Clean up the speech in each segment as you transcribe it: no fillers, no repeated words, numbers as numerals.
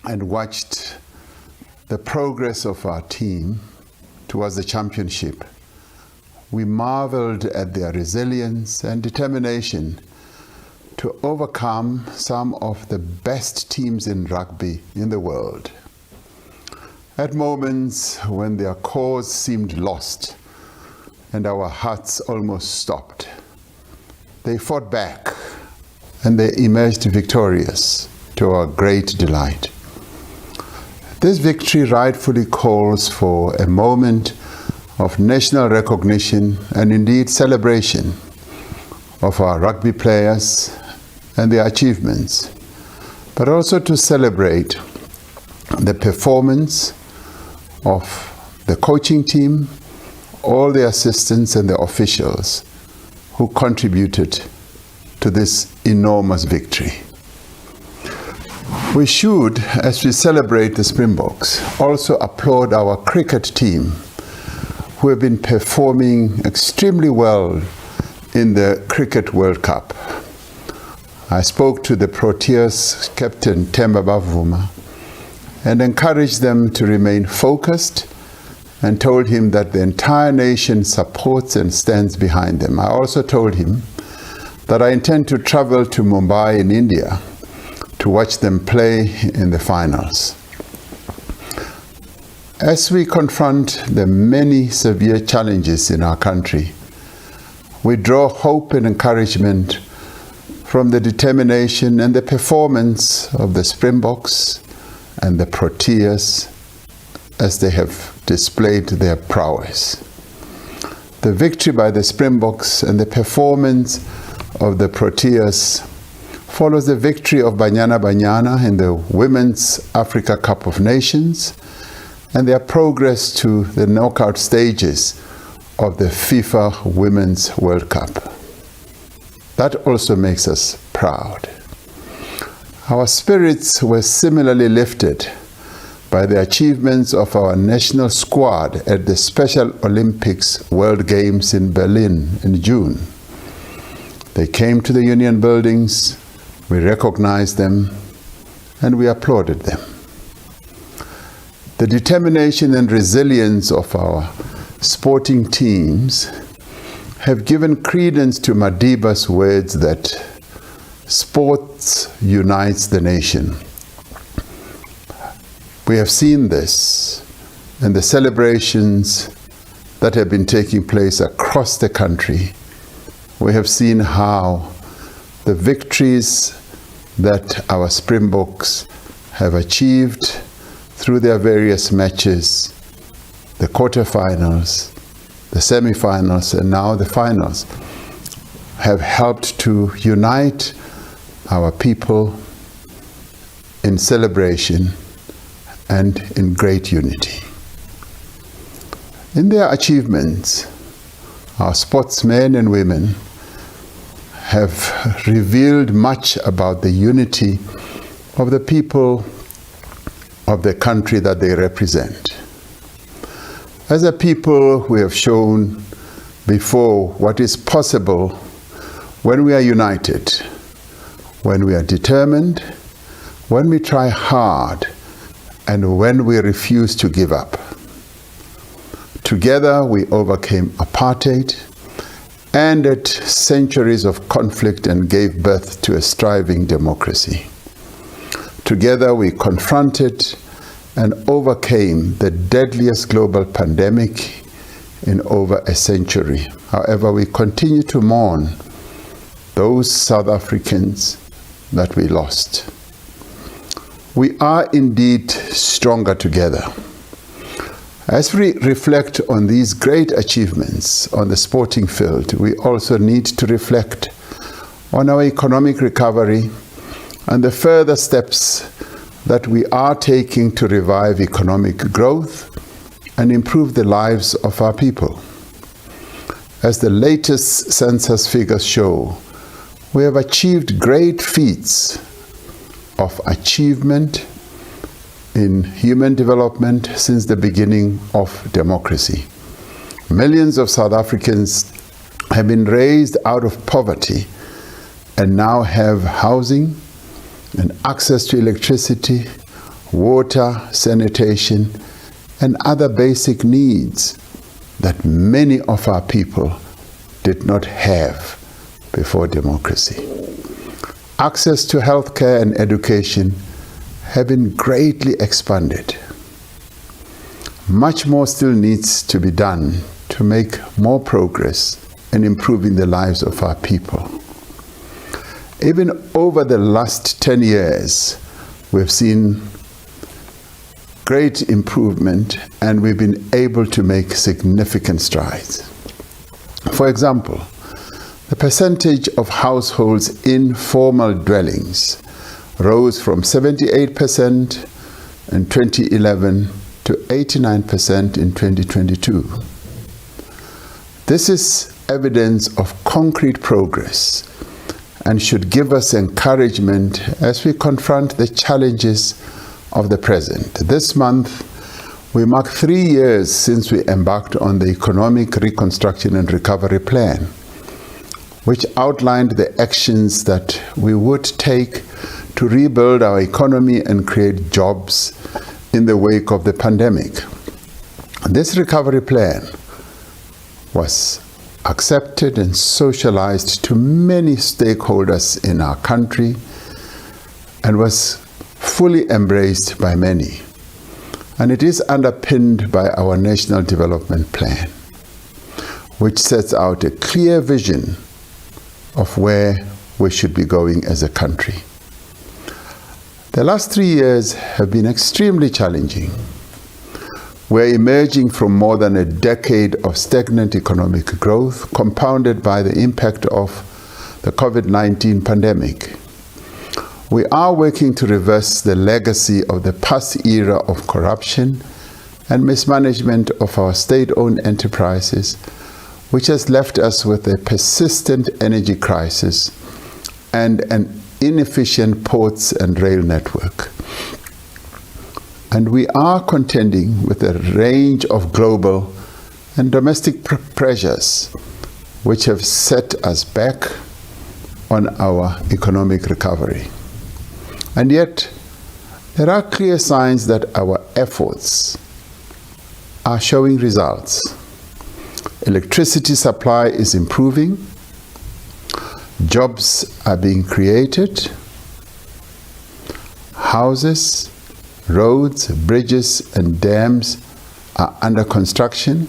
and watched the progress of our team towards the championship, we marveled at their resilience and determination to overcome some of the best teams in rugby in the world. At moments when their cause seemed lost and our hearts almost stopped, they fought back and they emerged victorious to our great delight. This victory rightfully calls for a moment of national recognition and indeed celebration of our rugby players and their achievements, but also to celebrate the performance of the coaching team, all the assistants and the officials who contributed to this enormous victory. We should, as we celebrate the Springboks, also applaud our cricket team, who have been performing extremely well in the Cricket World Cup. I spoke to the Proteas captain Themba Bavuma and encouraged them to remain focused and told him that the entire nation supports and stands behind them. I also told him that I intend to travel to Mumbai in India to watch them play in the finals. As we confront the many severe challenges in our country, we draw hope and encouragement from the determination and the performance of the Springboks and the Proteas as they have displayed their prowess. The victory by the Springboks and the performance of the Proteas follows the victory of Banyana Banyana in the Women's Africa Cup of Nations and their progress to the knockout stages of the FIFA Women's World Cup. That also makes us proud. Our spirits were similarly lifted by the achievements of our national squad at the Special Olympics World Games in Berlin in June. They came to the Union buildings, we recognized them, and we applauded them. The determination and resilience of our sporting teams have given credence to Madiba's words that sports unites the nation. We have seen this in the celebrations that have been taking place across the country. We have seen how the victories that our Springboks have achieved through their various matches, the quarterfinals, the semifinals, and now the finals, have helped to unite our people in celebration and in great unity. In their achievements, our sportsmen and women have revealed much about the unity of the people of the country that they represent. As a people, we have shown before what is possible when we are united, when we are determined, when we try hard, and when we refuse to give up. Together, we overcame apartheid, ended centuries of conflict, and gave birth to a thriving democracy. Together, we confronted and overcame the deadliest global pandemic in over a century. However, we continue to mourn those South Africans that we lost. We are indeed stronger together. As we reflect on these great achievements on the sporting field, we also need to reflect on our economic recovery and the further steps that we are taking to revive economic growth and improve the lives of our people. As the latest census figures show, we have achieved great feats of achievement in human development since the beginning of democracy. Millions of South Africans have been raised out of poverty and now have housing, and access to electricity, water, sanitation, and other basic needs that many of our people did not have before democracy. Access to healthcare and education have been greatly expanded. Much more still needs to be done to make more progress in improving the lives of our people. Even over the last 10 years, we've seen great improvement and we've been able to make significant strides. For example, the percentage of households in formal dwellings rose from 78% in 2011 to 89% in 2022. This is evidence of concrete progress and should give us encouragement as we confront the challenges of the present. This month, we mark 3 years since we embarked on the Economic Reconstruction and Recovery Plan, which outlined the actions that we would take to rebuild our economy and create jobs in the wake of the pandemic. This recovery plan was accepted and socialized to many stakeholders in our country and was fully embraced by many. And it is underpinned by our National Development Plan, which sets out a clear vision of where we should be going as a country. The last 3 years have been extremely challenging. We're emerging from more than a decade of stagnant economic growth, compounded by the impact of the COVID-19 pandemic. We are working to reverse the legacy of the past era of corruption and mismanagement of our state-owned enterprises, which has left us with a persistent energy crisis and an inefficient ports and rail network. And we are contending with a range of global and domestic pressures which have set us back on our economic recovery. And yet, there are clear signs that our efforts are showing results. Electricity supply is improving, jobs are being created, houses, roads, bridges, and dams are under construction.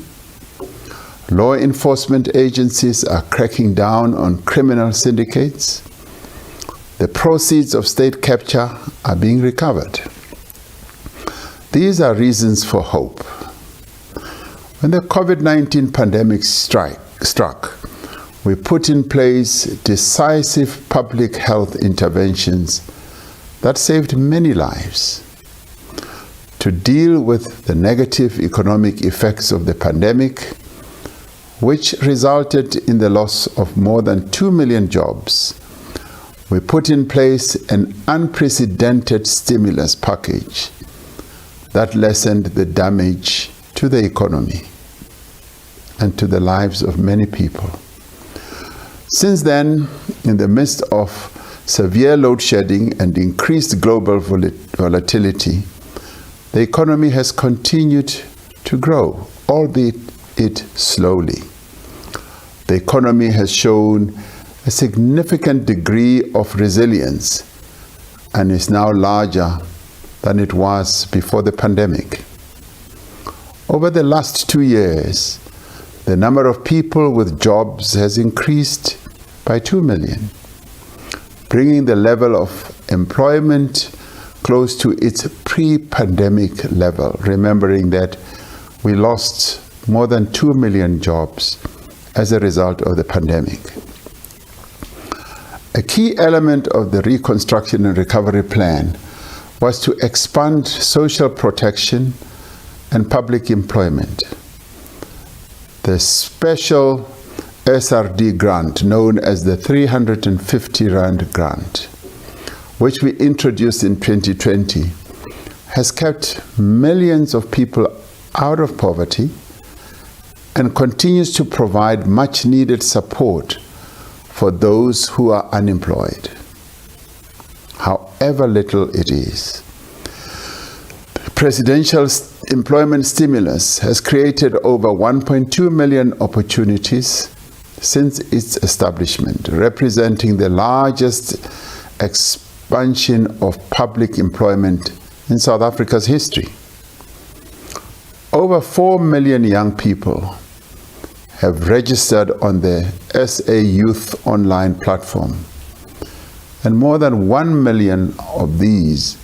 Law enforcement agencies are cracking down on criminal syndicates. The proceeds of state capture are being recovered. These are reasons for hope. When the COVID-19 pandemic struck, we put in place decisive public health interventions that saved many lives. To deal with the negative economic effects of the pandemic, which resulted in the loss of more than 2 million jobs, we put in place an unprecedented stimulus package that lessened the damage to the economy and to the lives of many people. Since then, in the midst of severe load shedding and increased global volatility, the economy has continued to grow, albeit slowly. The economy has shown a significant degree of resilience and is now larger than it was before the pandemic. Over the last 2 years, the number of people with jobs has increased by 2 million, bringing the level of employment close to its pre-pandemic level, remembering that we lost more than 2 million jobs as a result of the pandemic. A key element of the Reconstruction and Recovery Plan was to expand social protection and public employment. The special SRD grant, known as the 350 Rand grant, which we introduced in 2020, has kept millions of people out of poverty and continues to provide much needed support for those who are unemployed. however little it is. Presidential employment stimulus has created over 1.2 million opportunities since its establishment, representing the largest expansion of public employment in South Africa's history. Over 4 million young people have registered on the SA Youth online platform, and more than 1 million of these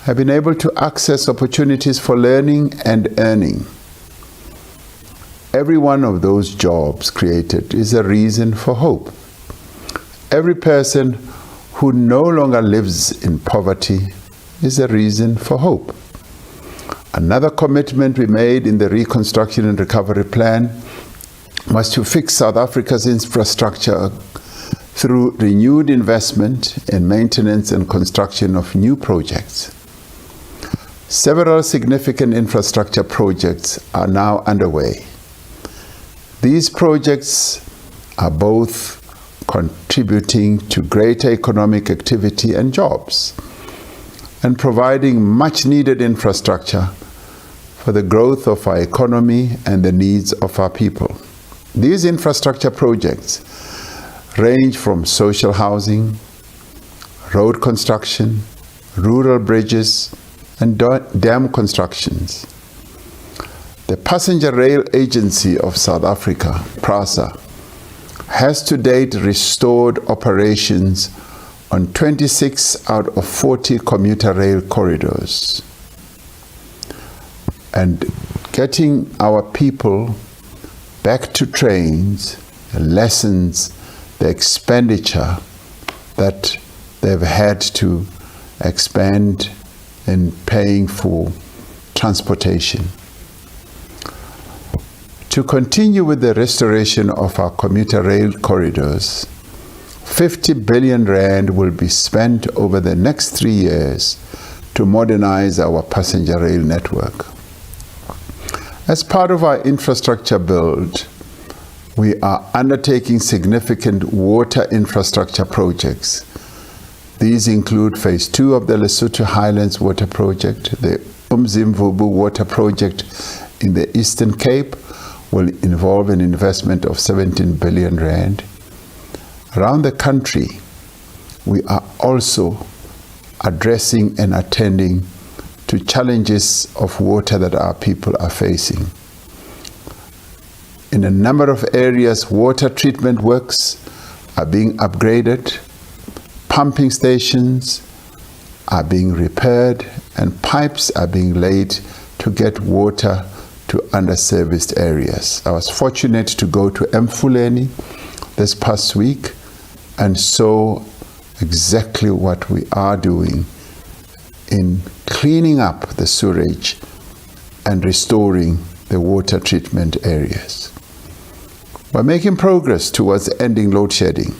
have been able to access opportunities for learning and earning. Every one of those jobs created is a reason for hope. Every person who no longer lives in poverty is a reason for hope. Another commitment we made in the Reconstruction and Recovery Plan was to fix South Africa's infrastructure through renewed investment in maintenance and construction of new projects. Several significant infrastructure projects are now underway. These projects are both contributing to greater economic activity and jobs, and providing much needed infrastructure for the growth of our economy and the needs of our people. These infrastructure projects range from social housing, road construction, rural bridges, and dam constructions. The Passenger Rail Agency of South Africa, PRASA, has to date restored operations on 26 out of 40 commuter rail corridors. And getting our people back to trains lessens the expenditure that they've had to expend in paying for transportation. To continue with the restoration of our commuter rail corridors, 50 billion rand will be spent over the next 3 years to modernize our passenger rail network. As part of our infrastructure build, we are undertaking significant water infrastructure projects. These include Phase 2 of the Lesotho Highlands Water Project. The Umzimvubu Water Project in the Eastern Cape will involve an investment of 17 billion rand. Around the country, we are also addressing and attending to challenges of water that our people are facing. In a number of areas, water treatment works are being upgraded, pumping stations are being repaired, and pipes are being laid to get water to underserviced areas. I was fortunate to go to Mfuleni this past week and saw exactly what we are doing in cleaning up the sewage and restoring the water treatment areas. We're making progress towards ending load shedding.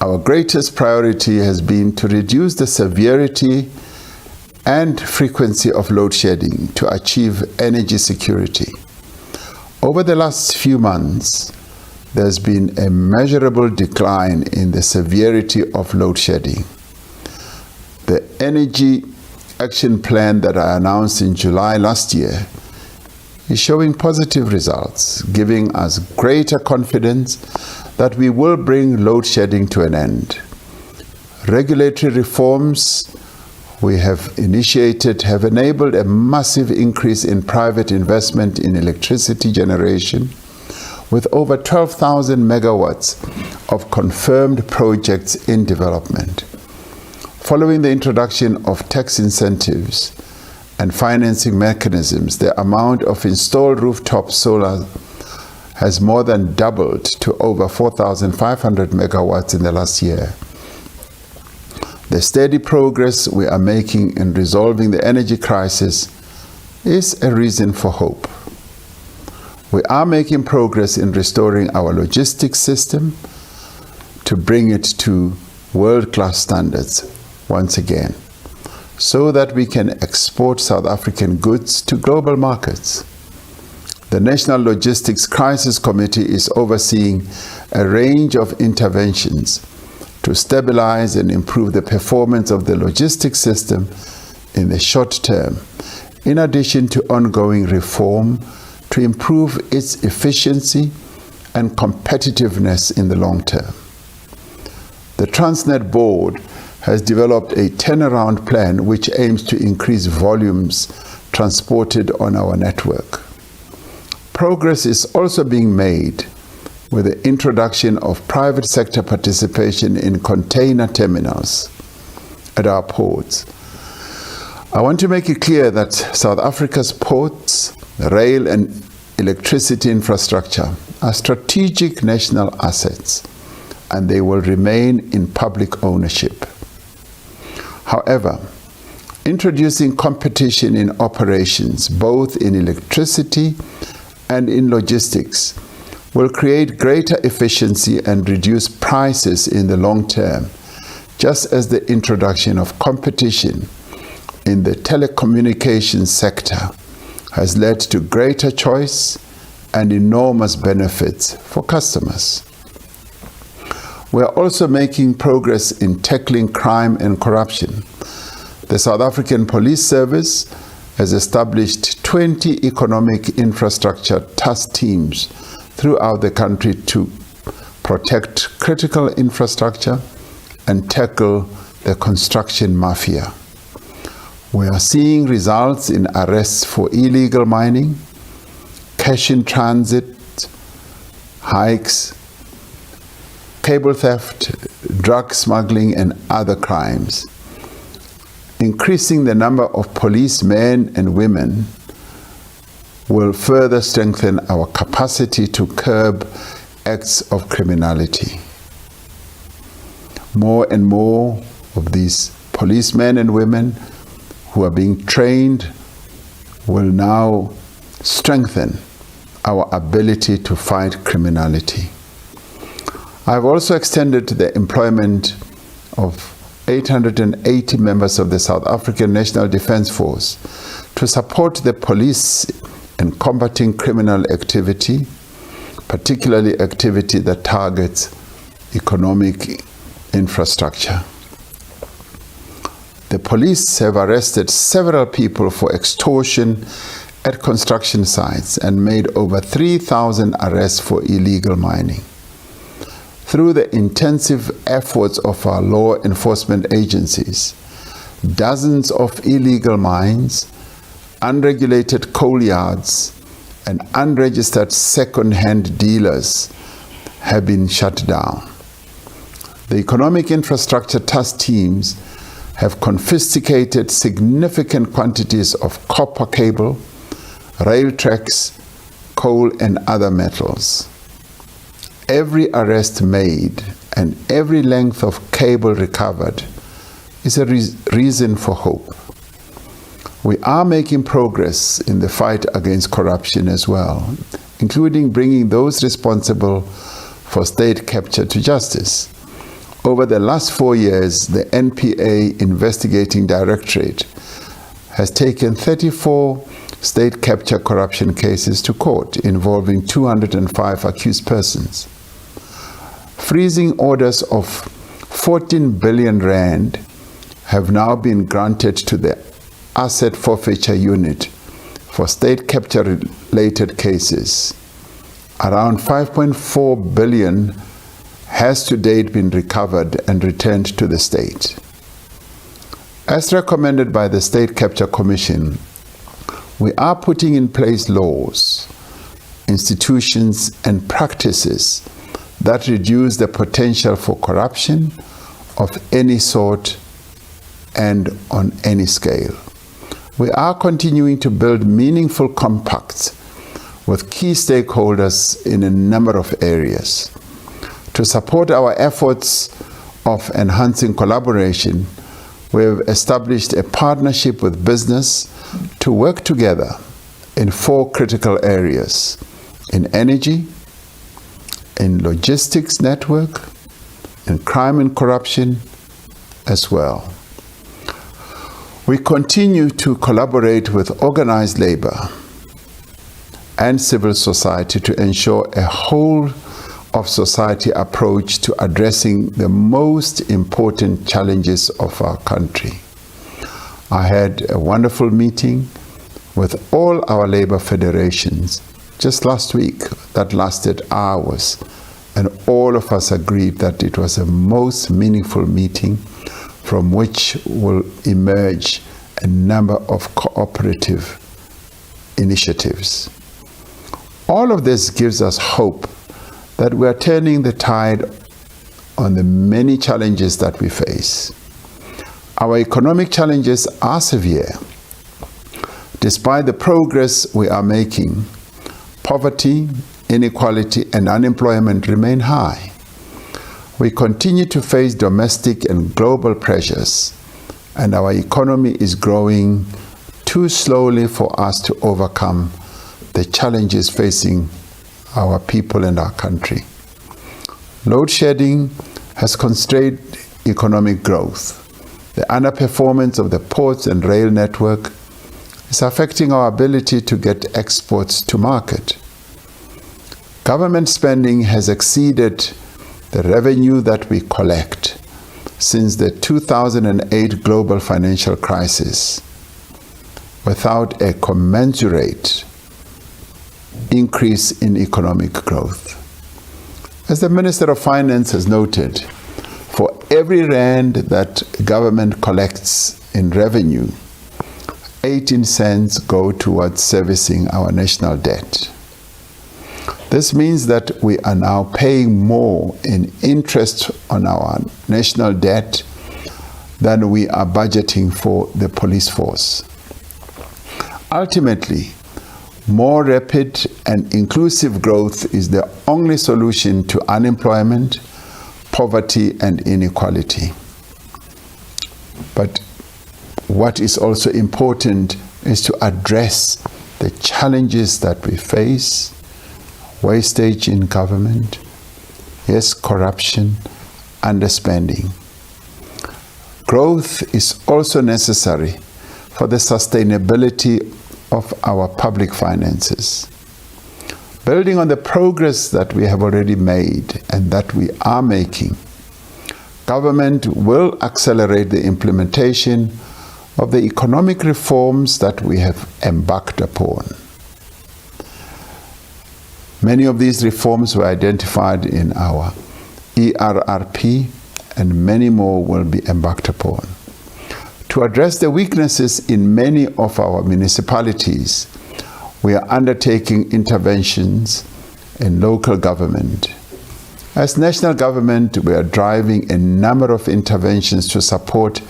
Our greatest priority has been to reduce the severity and frequency of load shedding to achieve energy security. Over the last few months, there's been a measurable decline in the severity of load shedding. The Energy Action Plan that I announced in July last year is showing positive results, giving us greater confidence that we will bring load shedding to an end. Regulatory reforms we have initiated have enabled a massive increase in private investment in electricity generation, with over 12,000 megawatts of confirmed projects in development. Following the introduction of tax incentives and financing mechanisms, the amount of installed rooftop solar has more than doubled to over 4,500 megawatts in the last year. The steady progress we are making in resolving the energy crisis is a reason for hope. We are making progress in restoring our logistics system to bring it to world-class standards once again, so that we can export South African goods to global markets. The National Logistics Crisis Committee is overseeing a range of interventions to stabilize and improve the performance of the logistics system in the short term, in addition to ongoing reform to improve its efficiency and competitiveness in the long term. The Transnet board has developed a turnaround plan which aims to increase volumes transported on our network. Progress is also being made with the introduction of private sector participation in container terminals at our ports. I want to make it clear that South Africa's ports, rail and electricity infrastructure are strategic national assets, and they will remain in public ownership. However, introducing competition in operations, both in electricity and in logistics, will create greater efficiency and reduce prices in the long term, just as the introduction of competition in the telecommunications sector has led to greater choice and enormous benefits for customers. We are also making progress in tackling crime and corruption. The South African Police Service has established 20 economic infrastructure task teams throughout the country to protect critical infrastructure and tackle the construction mafia. We are seeing results in arrests for illegal mining, cash in transit, hikes, cable theft, drug smuggling, and other crimes. Increasing the number of policemen and women will further strengthen our capacity to curb acts of criminality. More and more of these policemen and women who are being trained will now strengthen our ability to fight criminality. I've also extended the employment of 880 members of the South African National Defence Force to support the police in combating criminal activity, particularly activity that targets economic infrastructure. The police have arrested several people for extortion at construction sites and made over 3,000 arrests for illegal mining. Through the intensive efforts of our law enforcement agencies, dozens of illegal mines, unregulated coal yards, and unregistered second-hand dealers have been shut down. The economic infrastructure task teams have confiscated significant quantities of copper cable, rail tracks, coal, and other metals. Every arrest made and every length of cable recovered is a reason for hope. We are making progress in the fight against corruption as well, including bringing those responsible for state capture to justice. Over the last 4 years, the NPA Investigating Directorate has taken 34 state capture corruption cases to court involving 205 accused persons. Freezing orders of 14 billion rand have now been granted to the Asset Forfeiture Unit for state capture-related cases. Around 5.4 billion has to date been recovered and returned to the state. As recommended by the State Capture Commission, we are putting in place laws, institutions, and practices that reduce the potential for corruption of any sort and on any scale. We are continuing to build meaningful compacts with key stakeholders in a number of areas. To support our efforts of enhancing collaboration, we have established a partnership with business to work together in 4 critical areas: in energy, in logistics network, in crime and corruption as well. We continue to collaborate with organized labor and civil society to ensure a whole of society approach to addressing the most important challenges of our country. I had a wonderful meeting with all our labor federations just last week that lasted hours, and all of us agreed that it was a most meaningful meeting from which will emerge a number of cooperative initiatives. All of this gives us hope that we are turning the tide on the many challenges that we face. Our economic challenges are severe. Despite the progress we are making, poverty, inequality, and unemployment remain high. We continue to face domestic and global pressures, and our economy is growing too slowly for us to overcome the challenges facing our people and our country. Load shedding has constrained economic growth. The underperformance of the ports and rail network is affecting our ability to get exports to market. Government spending has exceeded the revenue that we collect since the 2008 global financial crisis, without a commensurate increase in economic growth. As the Minister of Finance has noted, for every rand that government collects in revenue, 18 cents go towards servicing our national debt. This means that we are now paying more in interest on our national debt than we are budgeting for the police force. Ultimately, more rapid and inclusive growth is the only solution to unemployment, poverty, and inequality. But what is also important is to address the challenges that we face: wastage in government, yes, corruption, underspending. Growth is also necessary for the sustainability of our public finances. Building on the progress that we have already made and that we are making, government will accelerate the implementation of the economic reforms that we have embarked upon. Many of these reforms were identified in our ERRP, and many more will be embarked upon. To address the weaknesses in many of our municipalities, we are undertaking interventions in local government. As national government, we are driving a number of interventions to support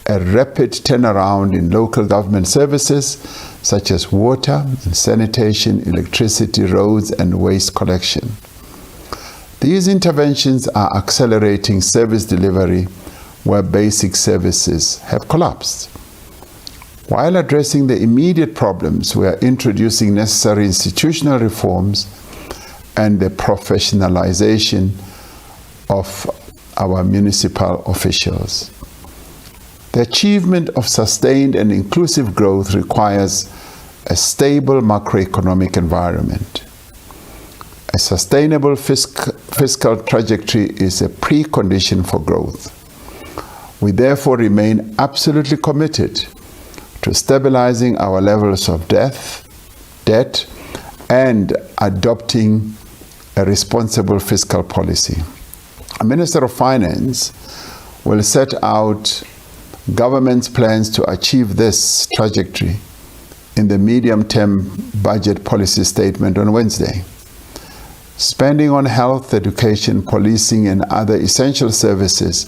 a rapid turnaround in local government services such as water and sanitation, electricity, roads, and waste collection. These interventions are accelerating service delivery where basic services have collapsed. While addressing the immediate problems, we are introducing necessary institutional reforms and the professionalization of our municipal officials. The achievement of sustained and inclusive growth requires a stable macroeconomic environment. A sustainable fiscal trajectory is a precondition for growth. We therefore remain absolutely committed to stabilizing our levels of debt, and adopting a responsible fiscal policy. A Minister of Finance will set out government's plans to achieve this trajectory in the medium-term budget policy statement on Wednesday. Spending on health, education, policing, and other essential services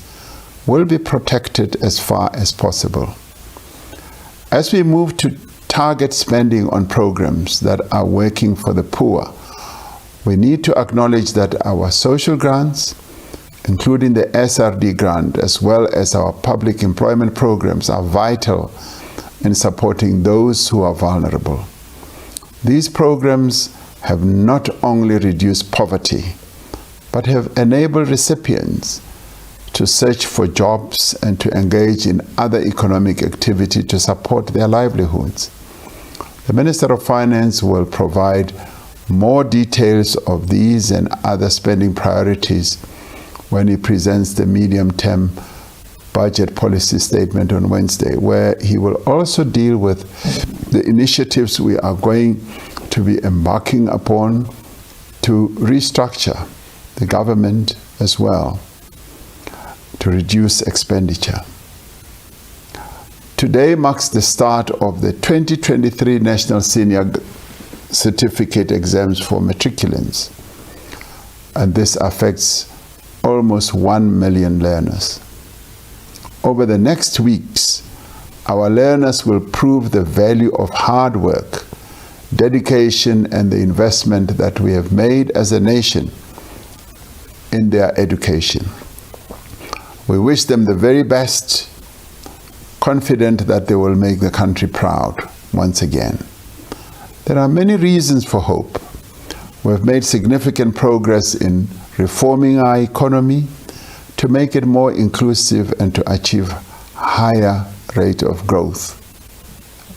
will be protected as far as possible. As we move to target spending on programs that are working for the poor, we need to acknowledge that our social grants, including the SRD grant, as well as our public employment programs, are vital in supporting those who are vulnerable. These programs have not only reduced poverty, but have enabled recipients to search for jobs and to engage in other economic activity to support their livelihoods. The Minister of Finance will provide more details of these and other spending priorities when he presents the medium-term budget policy statement on Wednesday, where he will also deal with the initiatives we are going to be embarking upon to restructure the government as well, to reduce expenditure. Today marks the start of the 2023 National Senior Certificate exams for matriculants, and this affects almost 1 million learners. Over the next weeks, our learners will prove the value of hard work, dedication, and the investment that we have made as a nation in their education. We wish them the very best, confident that they will make the country proud once again. There are many reasons for hope. We have made significant progress in reforming our economy to make it more inclusive and to achieve higher rate of growth.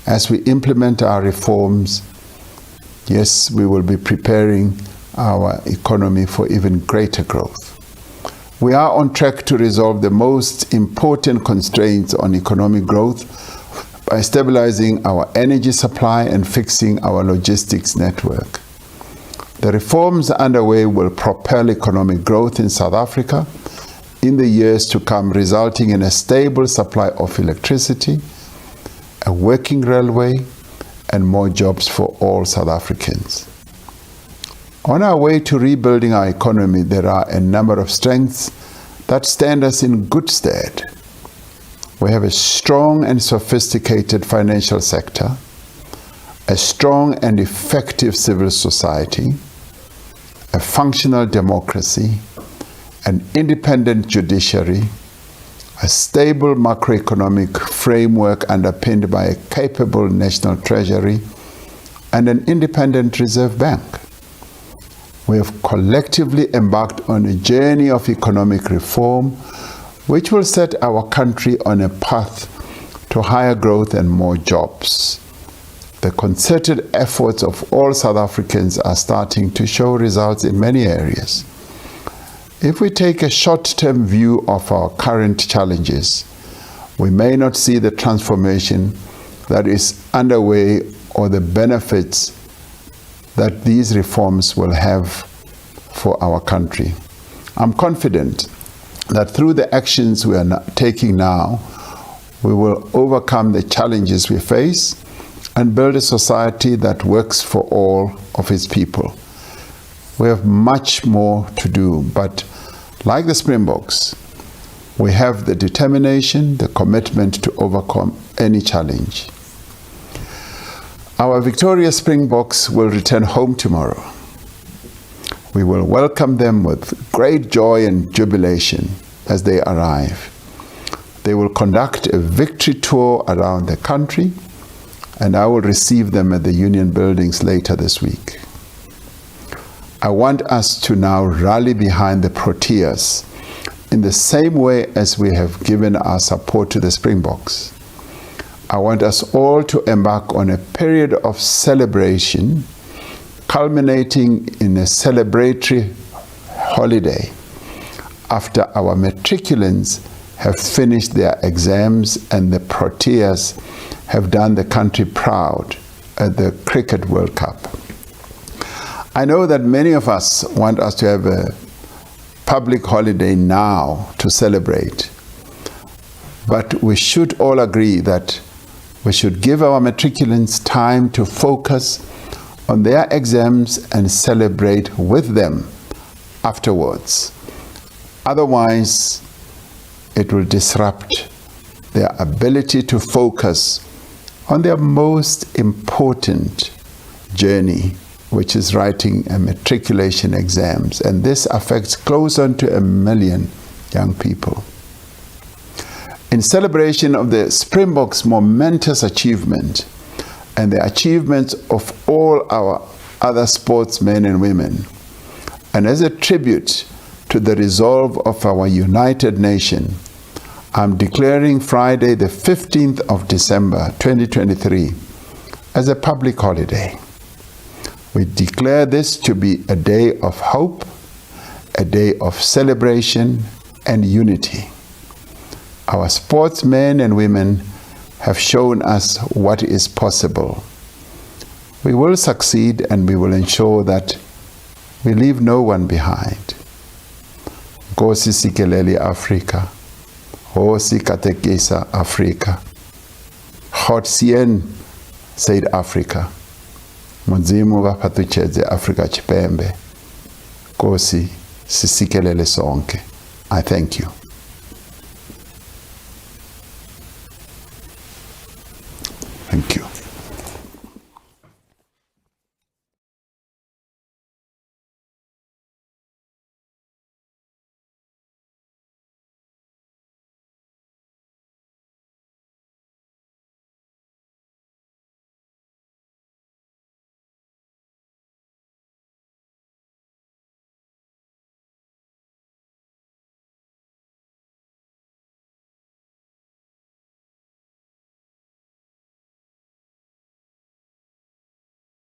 As we implement our reforms, yes, we will be preparing our economy for even greater growth. We are on track to resolve the most important constraints on economic growth by stabilizing our energy supply and fixing our logistics network. The reforms underway will propel economic growth in South Africa in the years to come, resulting in a stable supply of electricity, a working railway, and more jobs for all South Africans. On our way to rebuilding our economy, there are a number of strengths that stand us in good stead. We have a strong and sophisticated financial sector, a strong and effective civil society, a functional democracy, an independent judiciary, a stable macroeconomic framework underpinned by a capable national treasury, and an independent reserve bank. We have collectively embarked on a journey of economic reform which will set our country on a path to higher growth and more jobs. The concerted efforts of all South Africans are starting to show results in many areas. If we take a short-term view of our current challenges, we may not see the transformation that is underway or the benefits that these reforms will have for our country. I'm confident that through the actions we are taking now, we will overcome the challenges we face and build a society that works for all of its people. We have much more to do, but like the Springboks, we have the determination, the commitment to overcome any challenge. Our victorious Springboks will return home tomorrow. We will welcome them with great joy and jubilation as they arrive. They will conduct a victory tour around the country, and I will receive them at the Union Buildings later this week. I want us to now rally behind the Proteas in the same way as we have given our support to the Springboks. I want us all to embark on a period of celebration, culminating in a celebratory holiday after our matriculants have finished their exams and the Proteas have done the country proud at the Cricket World Cup. I know that many of us want us to have a public holiday now to celebrate, but we should all agree that we should give our matriculants time to focus on their exams and celebrate with them afterwards. Otherwise, it will disrupt their ability to focus on their most important journey, which is writing a matriculation exams. And this affects close on to 1 million young people. In celebration of the Springboks' momentous achievement and the achievements of all our other sportsmen and women, and as a tribute to the resolve of our united nation, I'm declaring Friday the 15th of December 2023 as a public holiday. We declare this to be a day of hope, a day of celebration and unity. Our sportsmen and women have shown us what is possible. We will succeed, and we will ensure that we leave no one behind. Nkosi sikelele Afrika. Hosi katekisa Afrika. Hotsien South Africa. Mudzimu vapatuchedze Afrika chipembe. Nkosi sisikelele sonke. I thank you.